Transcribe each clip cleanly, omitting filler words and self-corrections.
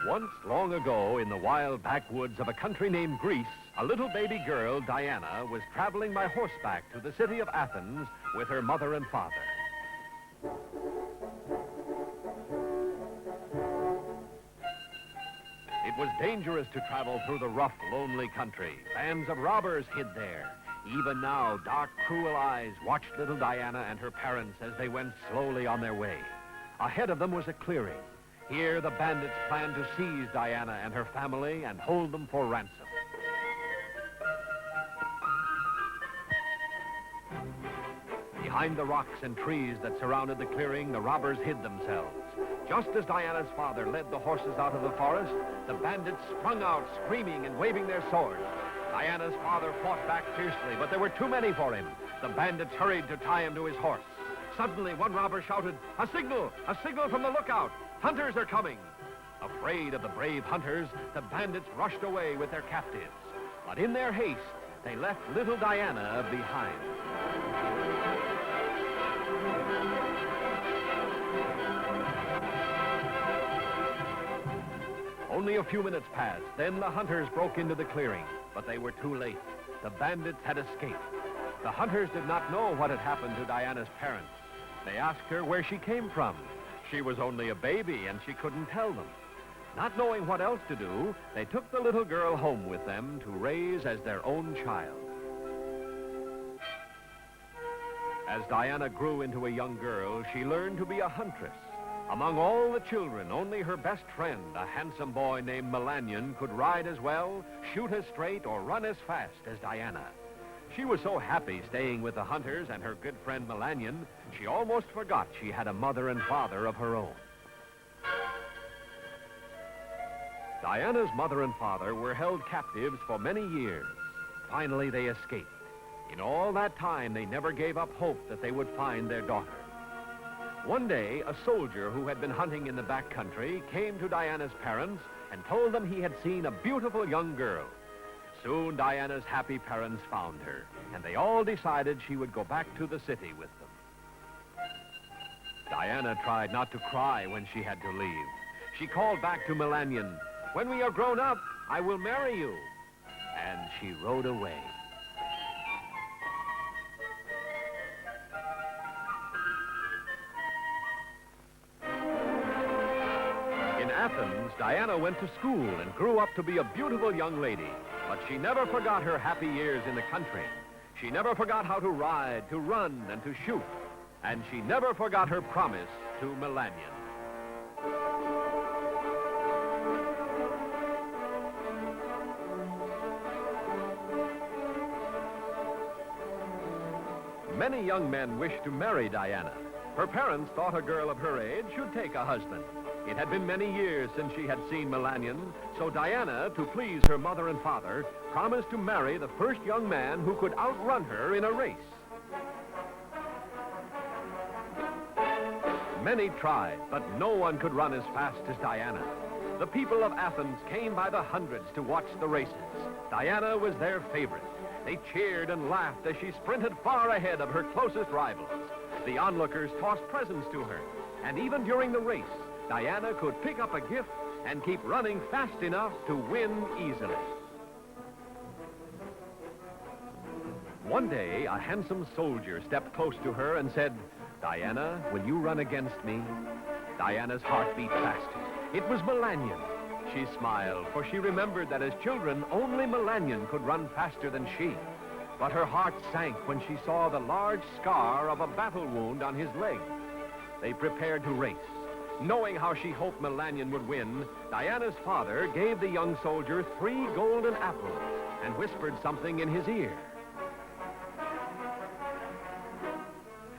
Once, long ago, in the wild backwoods of a country named Greece, a little baby girl, Diana, was traveling by horseback to the city of Athens with her mother and father. It was dangerous to travel through the rough, lonely country. Bands of robbers hid there. Even now, dark, cruel eyes watched little Diana and her parents as they went slowly on their way. Ahead of them was a clearing. Here, the bandits planned to seize Diana and her family and hold them for ransom. Behind the rocks and trees that surrounded the clearing, the robbers hid themselves. Just as Diana's father led the horses out of the forest, the bandits sprung out, screaming and waving their swords. Diana's father fought back fiercely, but there were too many for him. The bandits hurried to tie him to his horse. Suddenly, one robber shouted, "A signal! A signal from the lookout! Hunters are coming!" Afraid of the brave hunters, the bandits rushed away with their captives. But in their haste, they left little Diana behind. Only a few minutes passed. Then the hunters broke into the clearing, but they were too late. The bandits had escaped. The hunters did not know what had happened to Diana's parents. They asked her where she came from. She was only a baby, and she couldn't tell them. Not knowing what else to do, they took the little girl home with them to raise as their own child. As Diana grew into a young girl, she learned to be a huntress. Among all the children, only her best friend, a handsome boy named Melanion, could ride as well, shoot as straight, or run as fast as Diana. She was so happy staying with the hunters and her good friend Melanion, she almost forgot she had a mother and father of her own. Diana's mother and father were held captives for many years. Finally, they escaped. In all that time, they never gave up hope that they would find their daughter. One day, a soldier who had been hunting in the back country came to Diana's parents and told them he had seen a beautiful young girl. Soon, Diana's happy parents found her, and they all decided she would go back to the city with them. Diana tried not to cry when she had to leave. She called back to Melanion, "When we are grown up, I will marry you." And she rode away. In Athens, Diana went to school and grew up to be a beautiful young lady. But she never forgot her happy years in the country. She never forgot how to ride, to run, and to shoot. And she never forgot her promise to Melanion. Many young men wished to marry Diana. Her parents thought a girl of her age should take a husband. It had been many years since she had seen Melanion, so Diana, to please her mother and father, promised to marry the first young man who could outrun her in a race. Many tried, but no one could run as fast as Diana. The people of Athens came by the hundreds to watch the races. Diana was their favorite. They cheered and laughed as she sprinted far ahead of her closest rivals. The onlookers tossed presents to her, and even during the race, Diana could pick up a gift and keep running fast enough to win easily. One day, a handsome soldier stepped close to her and said, "Diana, will you run against me?" Diana's heart beat faster. It was Melanion. She smiled, for she remembered that as children, only Melanion could run faster than she. But her heart sank when she saw the large scar of a battle wound on his leg. They prepared to race. Knowing how she hoped Melanion would win, Diana's father gave the young soldier 3 golden apples and whispered something in his ear.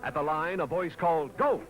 At the line, a voice called, "Go!"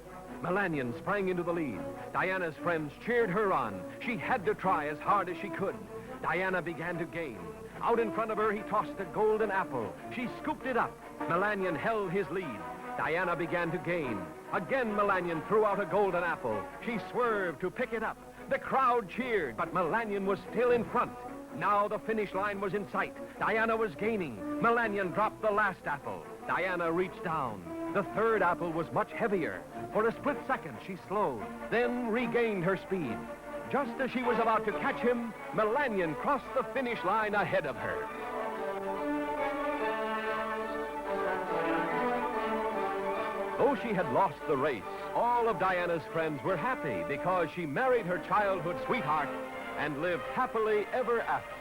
Melanion sprang into the lead. Diana's friends cheered her on. She had to try as hard as she could. Diana began to gain. Out in front of her, he tossed a golden apple. She scooped it up. Melanion held his lead. Diana began to gain. Again, Melanion threw out a golden apple. She swerved to pick it up. The crowd cheered, but Melanion was still in front. Now the finish line was in sight. Diana was gaining. Melanion dropped the last apple. Diana reached down. The third apple was much heavier. For a split second, she slowed, then regained her speed. Just as she was about to catch him, Melanion crossed the finish line ahead of her. Though she had lost the race, all of Diana's friends were happy because she married her childhood sweetheart and lived happily ever after.